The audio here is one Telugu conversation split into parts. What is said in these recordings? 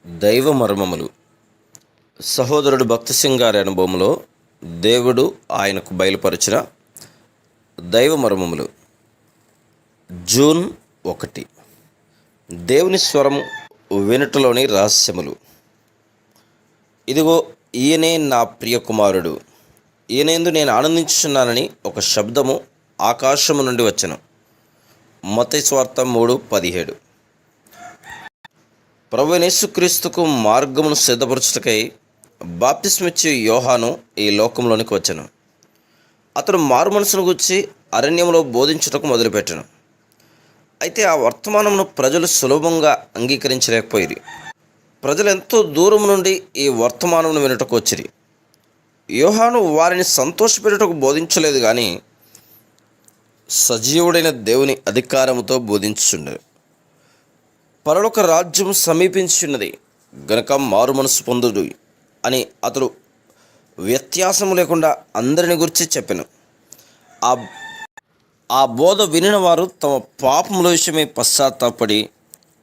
దైవ మర్మములు. సహోదరుడు భక్తి సింగ్ గారి అనుభవంలో దేవుడు ఆయనకు బయలుపరిచిన దైవ మర్మములు. జూన్ 1. దేవుని స్వరం వినుటలోని రహస్యములు. ఇదిగో ఈయనే నా ప్రియ కుమారుడు, ఈయనందు నేను ఆనందించుచున్నానని ఒక శబ్దము ఆకాశము నుండి వచ్చెను. మత్తయి సువార్త 3:17. ప్రభువైన యేసుక్రీస్తుకు మార్గమును సిద్ధపరచుటకై బాప్తిస్మిచ్చి యోహాను ఈ లోకంలోనికి వచ్చెను. అతడు మారు మనసును గూర్చి అరణ్యంలో బోధించుటకు మొదలుపెట్టెను. అయితే ఆ వర్తమానమును ప్రజలు సులభంగా అంగీకరించలేకపోయిరి. ప్రజలు ఎంతో దూరం నుండి ఈ వర్తమానమును వినుటకు వచ్చిరి. యోహాను వారిని సంతోషపెట్టుటకు బోధించలేదు, కానీ సజీవుడైన దేవుని అధికారముతో బోధించుచుండెను. పరలోక రాజ్యం సమీపించున్నది గనక మారు మనసు పొందుడు అని అతడు వ్యత్యాసము లేకుండా అందరిని గురించి చెప్పెను. ఆ బోధ వినిన వారు తమ పాపముల విషయమై పశ్చాత్తాపడి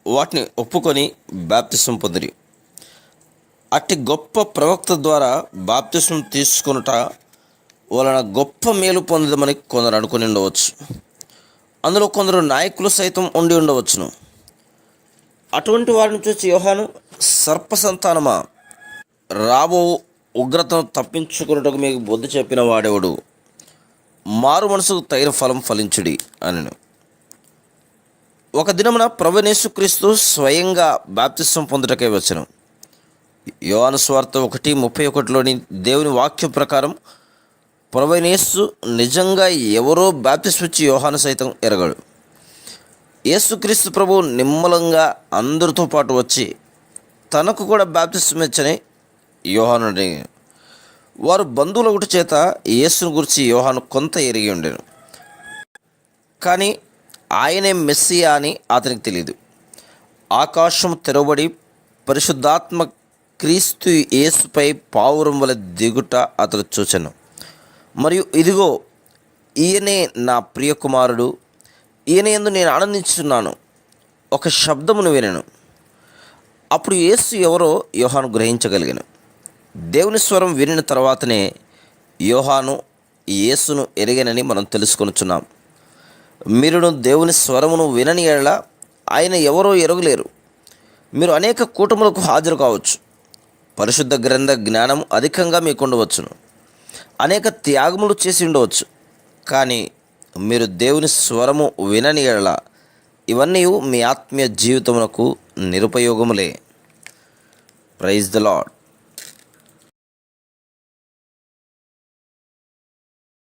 వాటిని ఒప్పుకొని బాప్తిసం పొందిరి. అట్టి గొప్ప ప్రవక్త ద్వారా బాప్తిసం తీసుకొనుట వలన గొప్ప మేలు పొందమని కొందరు అనుకుని ఉండవచ్చు. అందులో కొందరు నాయకులు సైతం ఉండి ఉండవచ్చును. అటువంటి వారిని చూసి యోహాను, సర్ప సంతానమా, రాబో ఉగ్రతను తప్పించుకున్నట్టుకు మీకు బుద్ధి చెప్పిన వాడెవడు? మారు మనసుకు తగిన ఫలం ఫలించుడి అనెను. ఒక దినమున ప్రభువైన యేసుక్రీస్తు స్వయంగా బాప్తిసం పొందుటకై వచ్చెను. యోహాను సువార్త 1:31లోని దేవుని వాక్యం ప్రకారం ప్రభువైన యేసు నిజంగా ఎవరో బాప్తిస్మిచ్చి యోహాను సైతం ఎరగడు. యేసుక్రీస్తు ప్రభువు నిమ్మలంగా అందరితో పాటు వచ్చి తనకు కూడా బాప్తిసం ఇచ్చని యోహాను అడిగాను. వారు బంధువుల ఒకటి చేత యేసును గురించి యోహాను కొంత ఎరిగి ఉండెను, కానీ ఆయనే మెస్సియా అని అతనికి తెలియదు. ఆకాశం తెరవబడి పరిశుద్ధాత్మ క్రీస్తు యేసుపై పావురం వలె దిగుట అతడు చూచెను. మరియు ఇదిగో ఈయనే నా ప్రియ కుమారుడు, ఈయనయందు నేను ఆనందించుచున్నాను ఒక శబ్దమును వినెను. అప్పుడు యేసు ఎవరో యోహాను గ్రహించగలిగాను. దేవుని స్వరం వినిన తర్వాతనే యోహాను యేసును ఎరిగనని మనం తెలుసుకొనుచున్నాం. మీరును దేవుని స్వరమును వినని ఎడల ఆయన ఎవరో ఎరగలేరు. మీరు అనేక కూటములకు హాజరు కావచ్చు, పరిశుద్ధ గ్రంథ జ్ఞానం అధికంగా మీకు ఉండవచ్చును, అనేక త్యాగములు చేసి ఉండవచ్చు, కానీ మీరు దేవుని స్వరము వినని ఎడల ఇవన్నీ మీ ఆత్మీయ జీవితమునకు నిరుపయోగములే. Praise the lord.